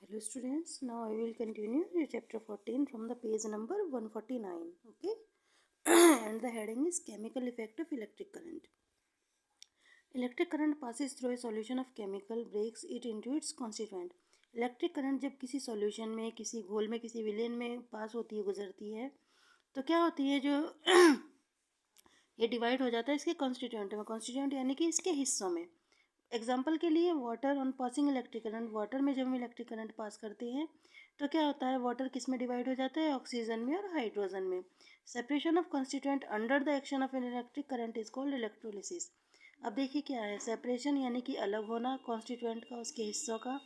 Hello students, now I will continue chapter 14 from the page number 149. Okay. And the heading is chemical effect of electric current. Electric current passes through a solution of chemical, breaks it into its constituent. Electric current जब किसी solution में, किसी घोल में, किसी villain में पास होती है, गुजरती है, तो क्या होती है, जो ये डिवाइड हो जाता है इसके कॉन्स्टिट्यूएंट में। कॉन्स्टिट्यूएंट यानी कि इसके हिस्सों में। एग्जाम्पल के लिए water on passing electric current, water में जब हम इलेक्ट्रिक करंट पास करते हैं तो क्या होता है, वाटर किस में डिवाइड हो जाता है, ऑक्सीजन में और हाइड्रोजन में। Separation of constituent under the action of N electric current is called electrolysis. अब देखिए क्या है, सेपरेशन यानी कि अलग होना कॉन्स्टिट्यूएंट का, उसके हिस्सों का।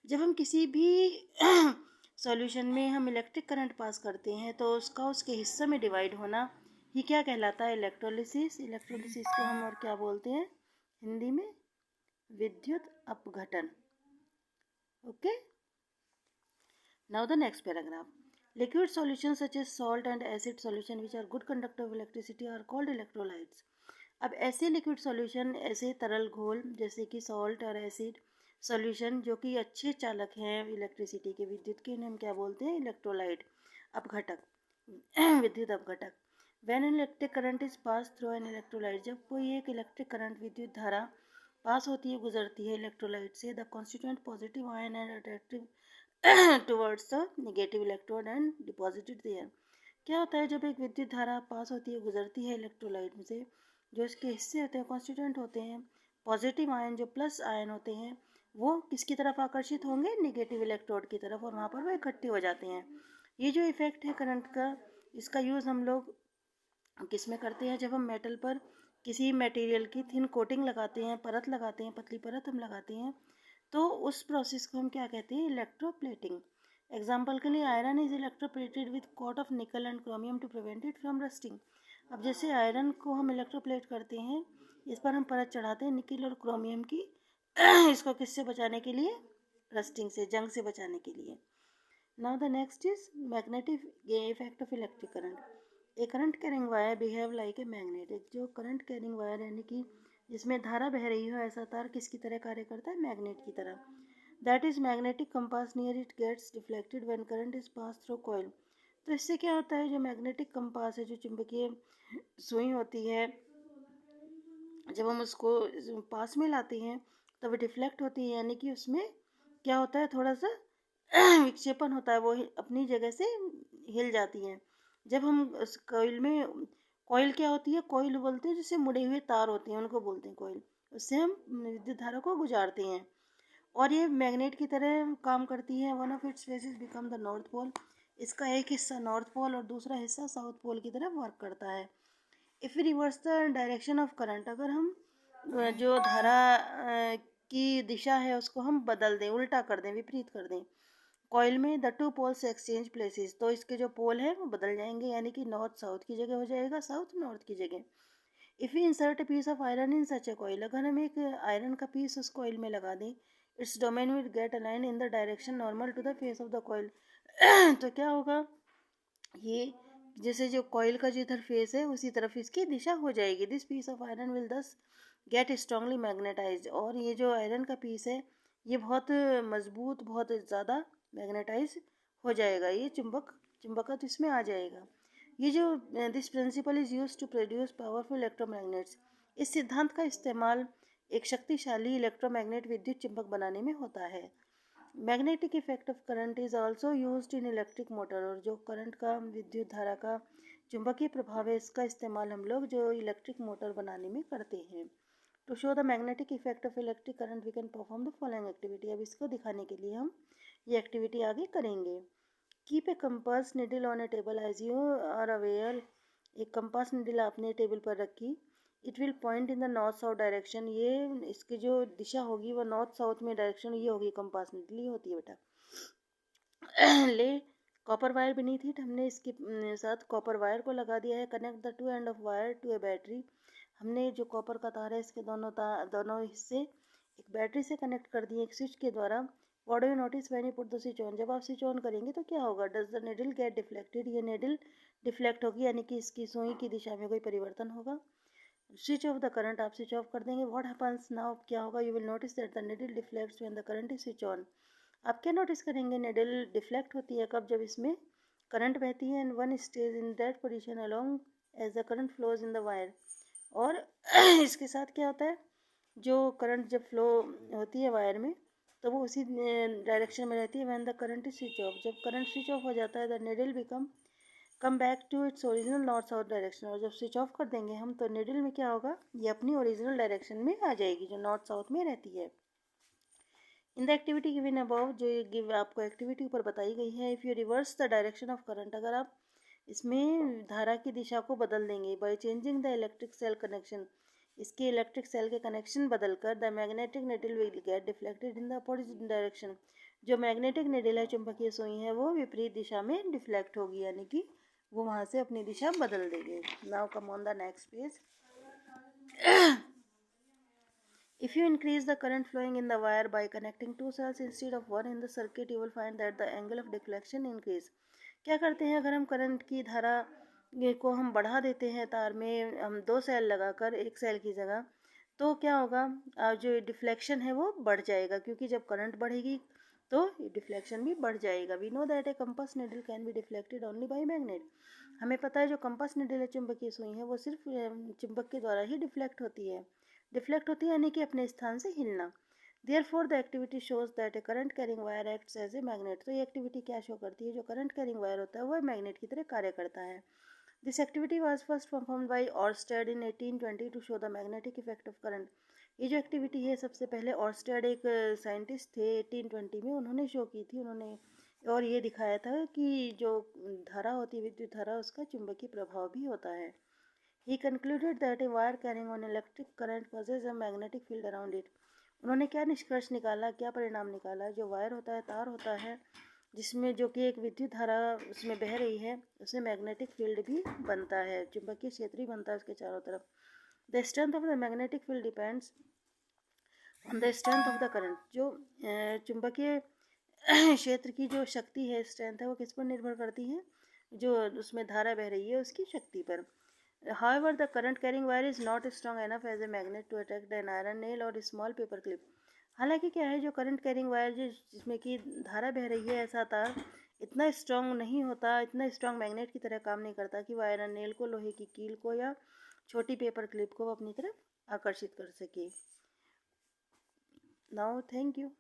जब हम किसी भी सॉल्यूशन में हम इलेक्ट्रिक करंट पास करते हैं तो उसका उसके हिस्सों में डिवाइड होना ही क्या कहलाता है, इलेक्ट्रोलिसिस। इलेक्ट्रोलिसिस को हम और क्या बोलते हैं हिंदी में, विद्युत अपघटन। Okay, now the next paragraph. Liquid solution such as salt and acid solution which are good conductor of electricity are called electrolytes. अब ऐसे लिक्विड सॉल्यूशन, ऐसे तरल घोल जैसे कि सॉल्ट और एसिड सॉल्यूशन जो कि अच्छे चालक हैं इलेक्ट्रिसिटी के, विद्युत के, इन्हें हम क्या बोलते हैं, इलेक्ट्रोलाइट, अपघटक, विद्युत अपघटक। When an electric current is pass through an electrolyte, जब कोई एक इलेक्ट्रिक करंट, विद्युत धारा पास होती है, गुजरती है इलेक्ट्रोलाइट से, the constituent positive ion and attractive towards the negative electrode and deposited there. क्या होता है, जब एक विद्युत धारा पास होती है, गुजरती है इलेक्ट्रोलाइट से, जो इसके हिस्से होते हैं, कॉन्स्टिट्यूएंट होते हैं, पॉजिटिव आयन जो प्लस आयन होते हैं, वो किसकी तरफ आकर्षित होंगे, नेगेटिव इलेक्ट्रोड की तरफ, और वहाँ पर वो इकट्ठे हो जाते हैं। ये जो इफेक्ट है करंट का, इसका यूज़ हम लोग किस में करते हैं, जब हम मेटल पर किसी मटेरियल की थिन कोटिंग लगाते हैं, परत लगाते हैं, पतली परत हम लगाते हैं, तो उस प्रोसेस को हम क्या कहते हैं, इलेक्ट्रोप्लेटिंग। एग्जाम्पल के लिए iron is electroplated with coat of nickel and chromium to prevent it from rusting. अब जैसे आयरन को हम इलेक्ट्रोप्लेट करते हैं, इस पर हम परत चढ़ाते हैं निकल और क्रोमियम की इसको किससे बचाने के लिए, रस्टिंग से, जंग से बचाने के लिए। Now the next is magnetic effect of electric current. A current carrying wire behave like a magnet. एक जो करंट कैरिंग वायर यानी कि जिसमें धारा बह रही हो, ऐसा तार किसकी तरह कार्य करता है, मैग्नेट की तरह। That is magnetic compass near it gets deflected when current is pass through coil. तो इससे क्या होता है, जो मैग्नेटिक कंपास है, जो चुंबकीय सुई होती है, जब हम उसको पास में लाते हैं तो वो डिफ्लेक्ट होती है, यानी कि उसमें क्या होता है, थोड़ा सा विक्षेपण होता है, वो अपनी जगह से हिल जाती हैं। जब हम उस कॉइल में, कॉइल क्या होती है, कॉइल बोलते हैं जिससे मुड़े हुए तार होते हैं, उनको बोलते हैं कॉइल। उससे हम विद्युत धारा को गुजारते हैं और ये मैग्नेट की तरह काम करती है। One of its faces become the north pole. इसका एक हिस्सा नॉर्थ पोल और दूसरा हिस्सा साउथ पोल की तरफ वर्क करता है। If reverse the direction of current, अगर हम जो धारा की दिशा है उसको हम बदल दें, उल्टा कर दें, विपरीत कर दें कॉइल में, the two poles exchange places, तो इसके जो पोल है वो बदल जाएंगे, यानी कि नॉर्थ साउथ की जगह हो जाएगा, साउथ नॉर्थ की जगह। If you insert a piece of iron in such a coil, अगर हम एक आयरन का पीस उस कॉइल में लगा दें, its domain will get align in the direction normal to the face of the coil. तो क्या होगा, ये जैसे जो कॉइल का जिधर फेस है उसी तरफ इसकी दिशा हो जाएगी। This piece of iron will thus get strongly magnetize, और ये जो आयरन का पीस है ये बहुत मजबूत, बहुत ज़्यादा मैग्नेटाइज हो जाएगा, ये चुंबकत्व इसमें आ जाएगा। ये जो this principle is use to produce powerful electromagnets. इस सिद्धांत का इस्तेमाल एक शक्तिशाली इलेक्ट्रोमैग्नेट, विद्युत चुंबक बनाने में होता है। Magnetic effect of current is also use in electric motor, और जो करंट का, विद्युत धारा का चुंबकीय प्रभाव है, इसका इस्तेमाल हम लोग जो इलेक्ट्रिक मोटर बनाने में करते हैं। To show the magnetic effect of electric current we can perform the following activity. अब इसको दिखाने के लिए हम ये एक्टिविटी आगे करेंगे। Keep a compass needle on a table as you are aware. एक कंपास निडल आपने टेबल पर रखी। It will point in the north south direction, ये इसकी जो दिशा होगी वो नॉर्थ साउथ में डायरेक्शन ये होगी, कंपास निडल ये होती है बेटा। ले कॉपर वायर बीनीथ इट, हमने इसके साथ कॉपर वायर को लगा दिया है। Connect the two end of wire to a battery, हमने जो कॉपर का तार है इसके दोनों हिस्से एक बैटरी से कनेक्ट कर दिए एक स्विच के द्वारा। What do you notice when you put the switch on, जब आप स्विच ऑन करेंगे तो क्या होगा, does the needle get deflected, ये निडल डिफ्लेक्ट होगी, यानी कि इसकी सुई की दिशा में कोई परिवर्तन होगा। स्विच ऑफ द करंट, आप स्विच ऑफ कर देंगे। व्हाट हैपन्स नाउ, क्या होगा, you will notice that the needle deflects when the current is switch on. आप क्या नोटिस करेंगे, निडल डिफ्लेक्ट होती है कब, जब इसमें करंट बहती है and one stage in that position along as the current flows in the wire. और इसके साथ क्या होता है, जो करंट जब फ्लो होती है वायर में तो वो उसी डायरेक्शन में रहती है। When the current is switch off, जब करंट स्विच ऑफ हो जाता है the needle come back to its original north south direction. और जब स्विच ऑफ कर देंगे हम तो निडल में क्या होगा, ये अपनी ओरिजिनल डायरेक्शन में आ जाएगी जो नॉर्थ साउथ में रहती है। In the activity given above, जो ये गिव आपको एक्टिविटी ऊपर बताई गई है, if you reverse the direction of current, अगर आप इसमें धारा की दिशा को बदल देंगे by changing the electric cell connection, इसके इलेक्ट्रिक सेल के कनेक्शन बदलकर, the magnetic needle will get deflected in the opposite direction, जो मैग्नेटिक निडल है, चुंबकीय सुई है, वो विपरीत दिशा में डिफ्लेक्ट होगी, यानी कि वो वहाँ से अपनी दिशा बदल देंगे। Now come on the next page. If you increase the current flowing in the wire by connecting two cells instead of one in the circuit, you will find that the angle of deflection increase. क्या करते हैं, अगर हम current की धारा को हम बढ़ा देते हैं तार में, हम 2 सेल लगाकर 1 सेल की जगह, तो क्या होगा, जो डिफ्लेक्शन है वो बढ़ जाएगा, क्योंकि जब करंट बढ़ेगी तो डिफ्लेक्शन भी बढ़ जाएगा। We know that a compass needle can be deflected only by magnet. हमें पता है जो कंपास निडल है, चुंबकीय सुई है, वो सिर्फ चुंबक के द्वारा ही डिफ्लेक्ट होती है। डिफ्लेक्ट होती है यानी कि अपने स्थान से हिलना। Therefore the activity shows that a current carrying wire acts as a magnet. तो ये एक्टिविटी क्या शो करती है, जो करंट कैरिंग वायर होता है वो मैग्नेट की तरह कार्य करता है। This activity was first performed by Oersted in 1820 to show the magnetic effect of current. ये जो एक्टिविटी है सबसे पहले ऑर्स्टेड एक साइंटिस्ट थे 1820 में, उन्होंने शो की थी, उन्होंने और ये दिखाया था कि जो धारा होती है, विद्युत धारा, उसका चुंबकीय प्रभाव भी होता है। He concluded that a wire carrying an electric current possesses a magnetic field around it. उन्होंने क्या निष्कर्ष निकाला, क्या परिणाम निकाला, जो वायर होता है, तार होता है, जिसमें जो कि एक विद्युत धारा उसमें बह रही है, उसमें मैग्नेटिक फील्ड भी बनता है, चुंबकीय क्षेत्र भी बनता है उसके चारों तरफ। The strength of the magnetic field depends on the strength of the current. जो चुंबकीय क्षेत्र की जो शक्ति है, स्ट्रेंथ है, वो किस पर निर्भर करती है, जो उसमें धारा बह रही है उसकी शक्ति पर। However, the current carrying wire is not strong enough as a magnet to attract an iron nail or a small paper clip. हालांकि क्या है, जो करंट कैरिंग वायर जिसमें कि धारा बह रही है, ऐसा तार इतना स्ट्रांग नहीं होता, इतना स्ट्रांग मैग्नेट की तरह काम नहीं करता कि वो आयरन नेल को, लोहे की कील को या छोटी पेपर क्लिप को अपनी तरफ आकर्षित कर सके। Now thank you.